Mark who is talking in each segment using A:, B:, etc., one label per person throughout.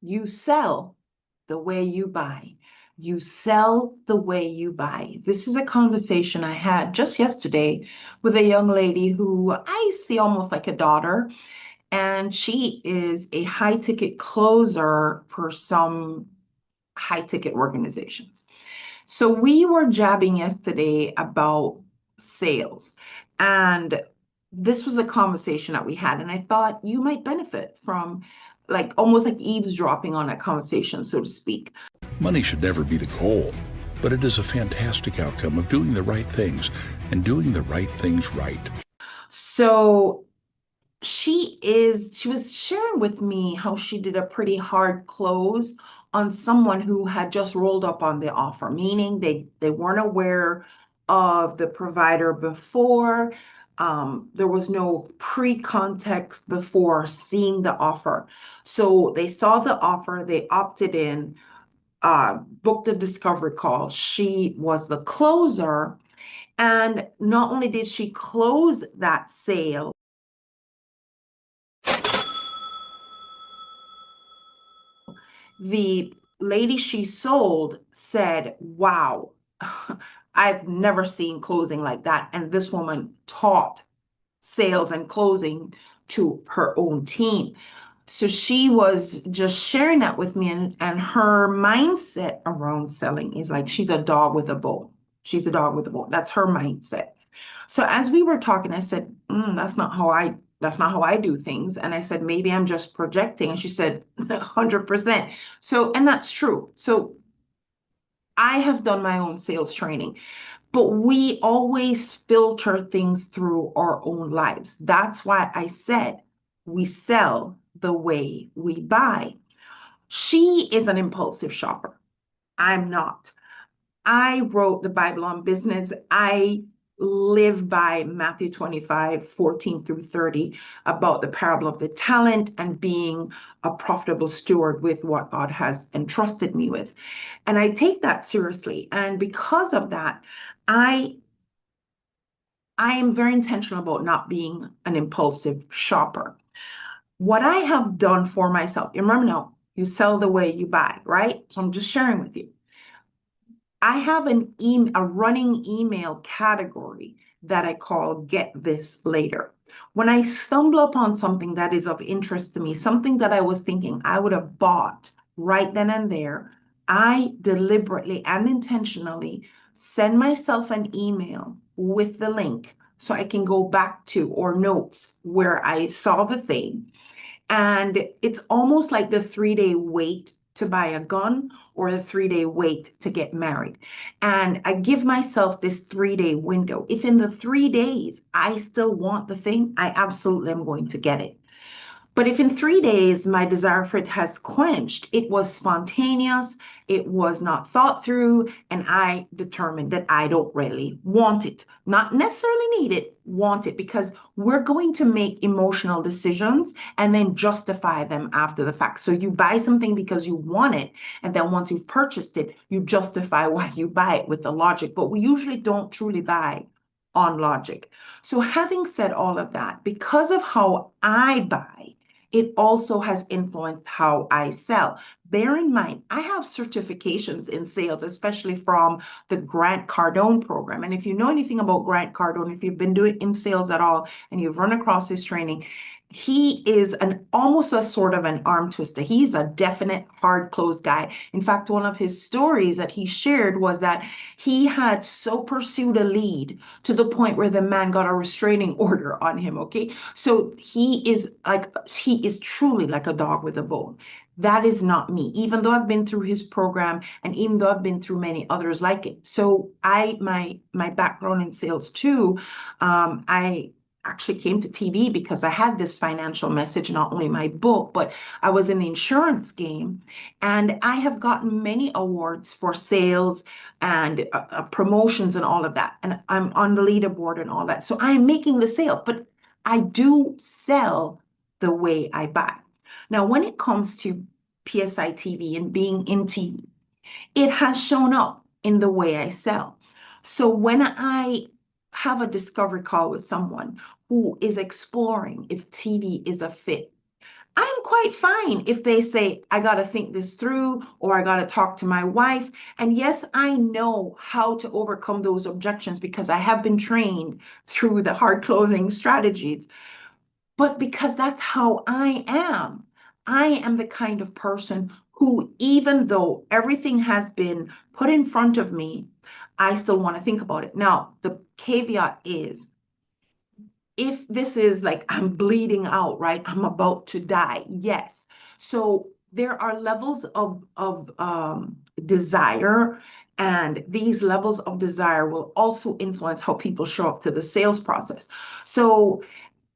A: You sell the way you buy. You sell the way you buy. This is a conversation I had just yesterday with a young lady who I see almost like a daughter, and she is a high ticket closer for some high ticket organizations. So we were jabbing yesterday about sales, and this was a conversation that we had, and I thought you might benefit from like almost like eavesdropping on that conversation, so to speak.
B: Money should never be the goal, but it is a fantastic outcome of doing the right things and doing the right things right.
A: So she was sharing with me how she did a pretty hard close on someone who had just rolled up on the offer, meaning they weren't aware of the provider before. There was no pre-context before seeing the offer. So they saw the offer, they opted in, booked the discovery call. She was the closer. And not only did she close that sale, the lady she sold said, wow, I've never seen closing like that. And this woman taught sales and closing to her own team. So she was just sharing that with me, and her mindset around selling is like she's a dog with a bone. She's a dog with a bone. That's her mindset. So as we were talking, I said, that's not how I do things. And I said, maybe I'm just projecting. And she said, 100%. So, and that's true. So I have done my own sales training, but we always filter things through our own lives. That's why I said we sell the way we buy. She is an impulsive shopper. I'm not. I wrote the Bible on business. I live by Matthew 25:14 through 30, about the parable of the talent and being a profitable steward with what God has entrusted me with. And I take that seriously. And because of that, I I am very intentional about not being an impulsive shopper. What I have done for myself, you remember now, you sell the way you buy, right? So I'm just sharing with you. I have a running email category that I call Get This Later. When I stumble upon something that is of interest to me, something that I was thinking I would have bought right then and there, I deliberately and intentionally send myself an email with the link so I can go back to, or notes where I saw the thing. And it's almost like the 3-day wait to buy a gun or the 3-day wait to get married. And I give myself this 3-day window. If in the 3 days I still want the thing, I absolutely am going to get it. But if in 3 days my desire for it has quenched, it was spontaneous, it was not thought through, and I determined that I don't really want it. Not necessarily need it, want it, because we're going to make emotional decisions and then justify them after the fact. So you buy something because you want it, and then once you've purchased it, you justify why you buy it with the logic. But we usually don't truly buy on logic. So having said all of that, because of how I buy, it also has influenced how I sell. Bear in mind, I have certifications in sales, especially from the Grant Cardone program. And if you know anything about Grant Cardone, if you've been doing in sales at all and you've run across his training, he is an almost a sort of an arm twister. He's a definite hard closed guy. In fact, one of his stories that he shared was that he had so pursued a lead to the point where the man got a restraining order on him. Okay. So he is truly like a dog with a bone. That is not me, even though I've been through his program and even though I've been through many others like it. So my background in sales too, I actually came to TV because I had this financial message, not only my book, but I was in the insurance game, and I have gotten many awards for sales and promotions and all of that. And I'm on the leaderboard and all that. So I'm making the sales, but I do sell the way I buy. Now, when it comes to PSI TV and being in TV, it has shown up in the way I sell. So when I have a discovery call with someone who is exploring if TV is a fit, I'm quite fine if they say, I got to think this through or I got to talk to my wife. And yes, I know how to overcome those objections because I have been trained through the hard closing strategies. But because that's how I am the kind of person who, even though everything has been put in front of me, I still want to think about it. Now, the caveat is if this is like I'm bleeding out, right? I'm about to die. Yes. So there are levels of desire, and these levels of desire will also influence how people show up to the sales process. So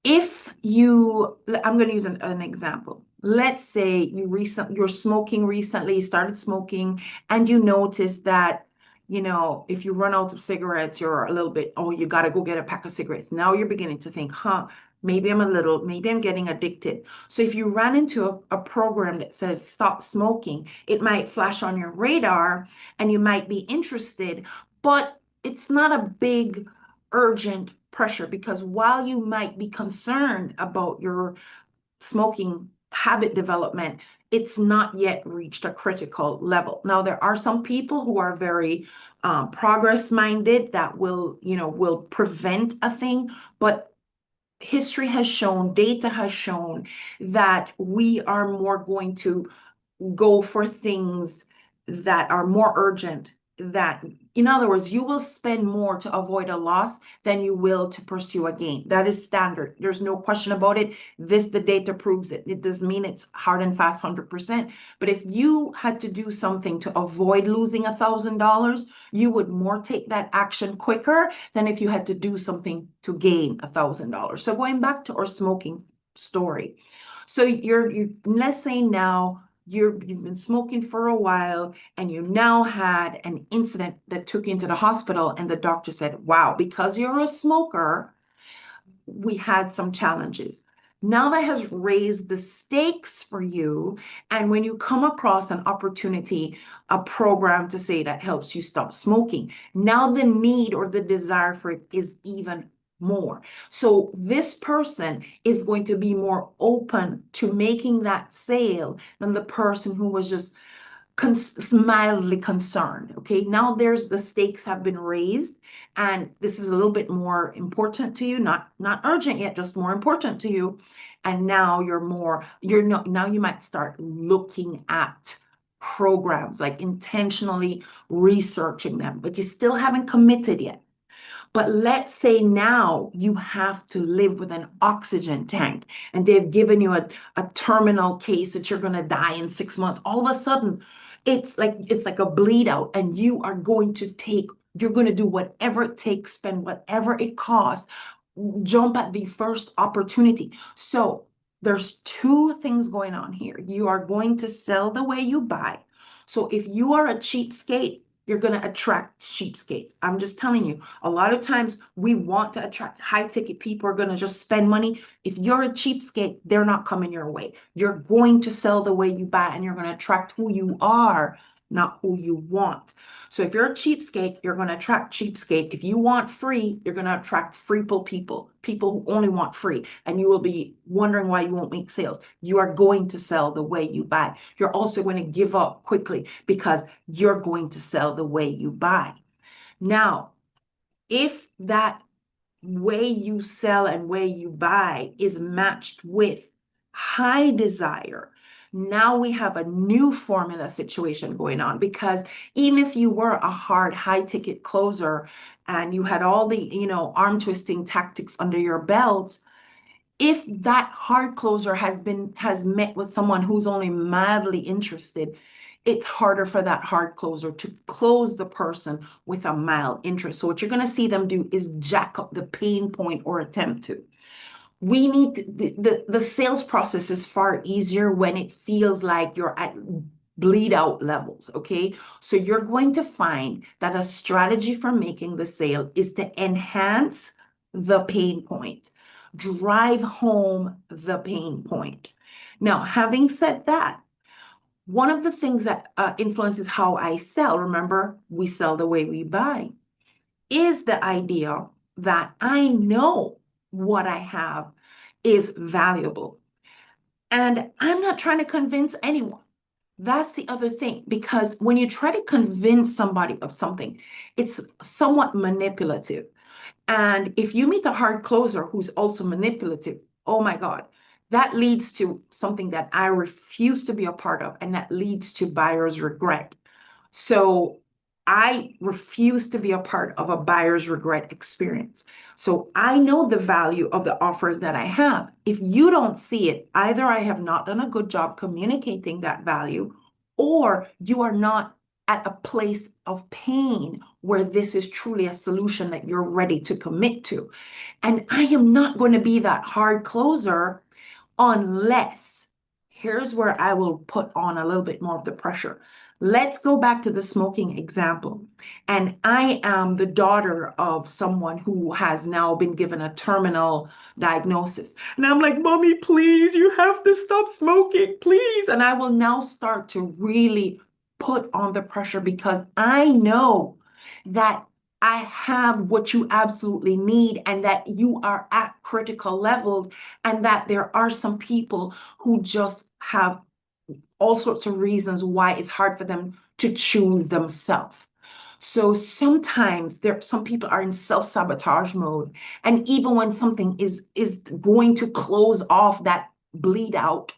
A: if you, I'm going to use an example. Let's say you're smoking recently, you started smoking, and you notice that, if you run out of cigarettes, you're a little bit, oh, you got to go get a pack of cigarettes. Now you're beginning to think, maybe I'm getting addicted. So if you ran into a program that says stop smoking, it might flash on your radar and you might be interested, but it's not a big urgent pressure because while you might be concerned about your smoking habit development, it's not yet reached a critical level. Now, there are some people who are very progress minded that will prevent a thing, but history has shown, data has shown that we are more going to go for things that are more urgent. That, in other words, you will spend more to avoid a loss than you will to pursue a gain. That is standard. There's no question about it. The data proves it. It doesn't mean it's hard and fast 100%. But if you had to do something to avoid losing $1,000, you would more take that action quicker than if you had to do something to gain $1,000. So going back to our smoking story. So let's say now you've been smoking for a while and you now had an incident that took you into the hospital and the doctor said, wow, because you're a smoker, we had some challenges. Now that has raised the stakes for you. And when you come across an opportunity, a program to say that helps you stop smoking, now the need or the desire for it is even more. So this person is going to be more open to making that sale than the person who was just mildly concerned. Okay, now there's the stakes have been raised, and this is a little bit more important to you, not urgent yet, just more important to you. And now you're not, now you might start looking at programs, like intentionally researching them, but you still haven't committed yet. But let's say now you have to live with an oxygen tank and they've given you a terminal case that you're going to die in 6 months. All of a sudden, it's like a bleed out, and you're going to do whatever it takes, spend whatever it costs, jump at the first opportunity. So there's two things going on here. You are going to sell the way you buy. So if you are a cheapskate, you're going to attract cheapskates. I'm just telling you, a lot of times we want to attract high ticket people are going to just spend money. If you're a cheapskate, they're not coming your way. You're going to sell the way you buy and you're going to attract who you are, not who you want. So if you're a cheapskate, you're going to attract cheapskate. If you want free, you're going to attract freeple people, people who only want free. And you will be wondering why you won't make sales. You are going to sell the way you buy. You're also going to give up quickly because you're going to sell the way you buy. Now, if that way you sell and way you buy is matched with high desire, now we have a new formula situation going on, because even if you were a hard high ticket closer and you had all the arm twisting tactics under your belt, if that hard closer has met with someone who's only mildly interested, it's harder for that hard closer to close the person with a mild interest. So what you're going to see them do is jack up the pain point or attempt to. We need the sales process is far easier when it feels like you're at bleed out levels. Okay, so you're going to find that a strategy for making the sale is to enhance the pain point, drive home the pain point. Now, having said that, one of the things that influences how I sell, remember, we sell the way we buy, is the idea that I know what I have is valuable. And I'm not trying to convince anyone. That's the other thing, because when you try to convince somebody of something, it's somewhat manipulative. And if you meet a hard closer who's also manipulative, oh my God, that leads to something that I refuse to be a part of, and that leads to buyer's regret. So I refuse to be a part of a buyer's regret experience. So I know the value of the offers that I have. If you don't see it, either I have not done a good job communicating that value, or you are not at a place of pain where this is truly a solution that you're ready to commit to. And I am not going to be that hard closer unless, here's where I will put on a little bit more of the pressure. Let's go back to the smoking example. And I am the daughter of someone who has now been given a terminal diagnosis. And I'm like, Mommy, please, you have to stop smoking, please. And I will now start to really put on the pressure, because I know that I have what you absolutely need, and that you are at critical levels, and that there are some people who just have all sorts of reasons why it's hard for them to choose themselves. So sometimes there some people are in self-sabotage mode. And even when something is going to close off that bleed out,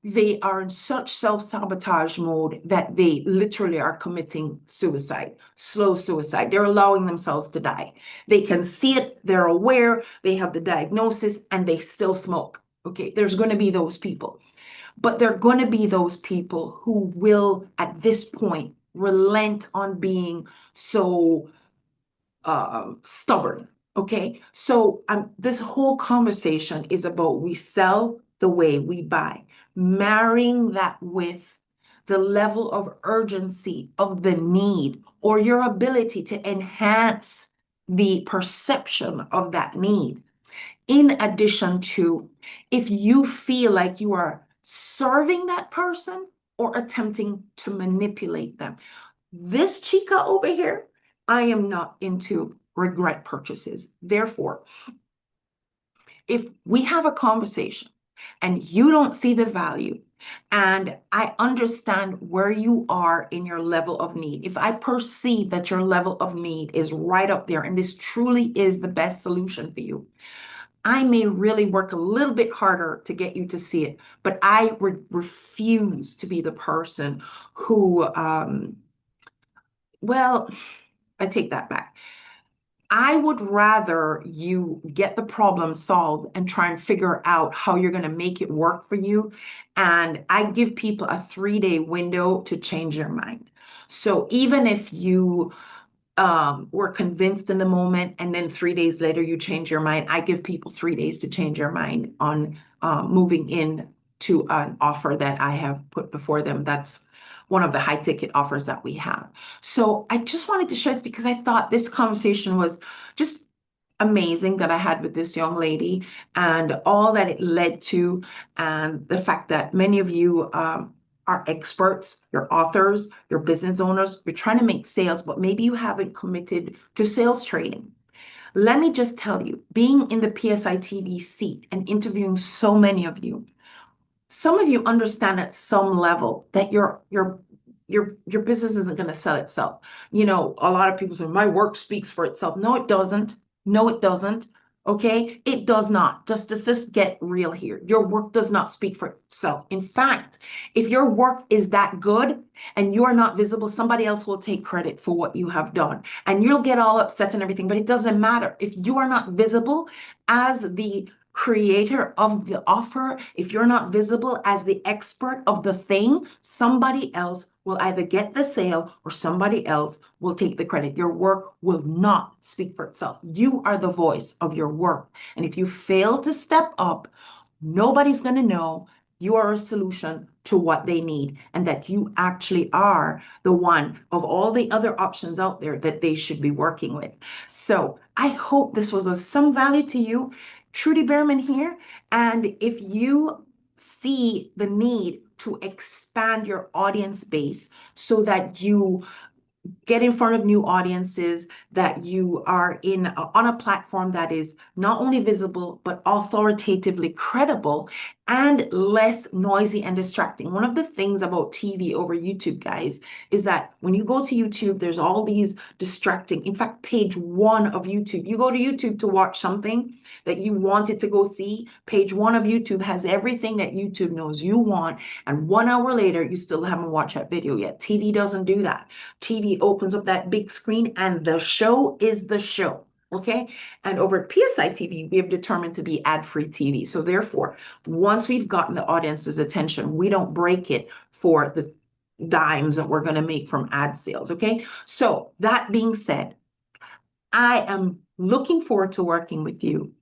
A: they are in such self-sabotage mode that they literally are committing suicide, slow suicide. They're allowing themselves to die. They can see it, they're aware, they have the diagnosis, and they still smoke. Okay, there's going to be those people. But there are going to be those people who will, at this point, relent on being so stubborn. Okay, so this whole conversation is about we sell the way we buy, marrying that with the level of urgency of the need, or your ability to enhance the perception of that need. In addition to, if you feel like you are serving that person or attempting to manipulate them. This chica over here, I am not into regret purchases. Therefore, if we have a conversation and you don't see the value, and I understand where you are in your level of need, if I perceive that your level of need is right up there and this truly is the best solution for you, I may really work a little bit harder to get you to see it, but I refuse to be the person who, well, I take that back. I would rather you get the problem solved and try and figure out how you're going to make it work for you. And I give people a 3-day window to change your mind. So even if you were convinced in the moment and then 3 days later you change your mind, I give people 3 days to change your mind on moving in to an offer that I have put before them. That's one of the high ticket offers that we have. So I just wanted to share this because I thought this conversation was just amazing that I had with this young lady, and all that it led to, and the fact that many of you are experts, you're authors, you're business owners, you're trying to make sales, but maybe you haven't committed to sales training. Let me just tell you, being in the PSI TV seat and interviewing so many of you, some of you understand at some level that your business isn't going to sell itself. You know, a lot of people say my work speaks for itself. No, it doesn't. No, it doesn't. Okay, it does not. Just get real here. Your work does not speak for itself. In fact, if your work is that good and you are not visible, somebody else will take credit for what you have done, and you'll get all upset and everything. But it doesn't matter if you are not visible as the creator of the offer. If you're not visible as the expert of the thing, somebody else will either get the sale or somebody else will take the credit. Your work will not speak for itself. You are the voice of your work. And if you fail to step up, nobody's going to know you are a solution to what they need, and that you actually are the one of all the other options out there that they should be working with. So I hope this was of some value to you. Trudy Beerman here. And if you see the need to expand your audience base so that you get in front of new audiences, that you are on a platform that is not only visible but authoritatively credible, and less noisy and distracting. One of the things about TV over YouTube, guys, is that when you go to YouTube, there's all these distracting. In fact, page one of YouTube, you go to YouTube to watch something that you wanted to go see. Page one of YouTube has everything that YouTube knows you want. And 1 hour later, you still haven't watched that video yet. TV doesn't do that. TV opens up that big screen and the show is the show. Okay. And over at PSI TV, we have determined to be ad-free TV. So therefore, once we've gotten the audience's attention, we don't break it for the dimes that we're going to make from ad sales. Okay. So that being said, I am looking forward to working with you.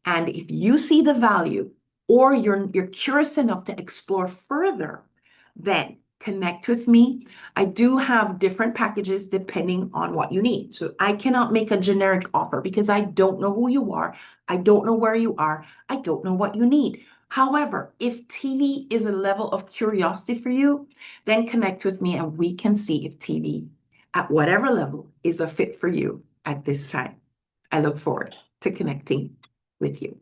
A: And if you see the value or you're curious enough to explore further, then connect with me. I do have different packages depending on what you need. So I cannot make a generic offer because I don't know who you are. I don't know where you are. I don't know what you need. However, if TV is a level of curiosity for you, then connect with me and we can see if TV at whatever level is a fit for you at this time. I look forward to connecting with you.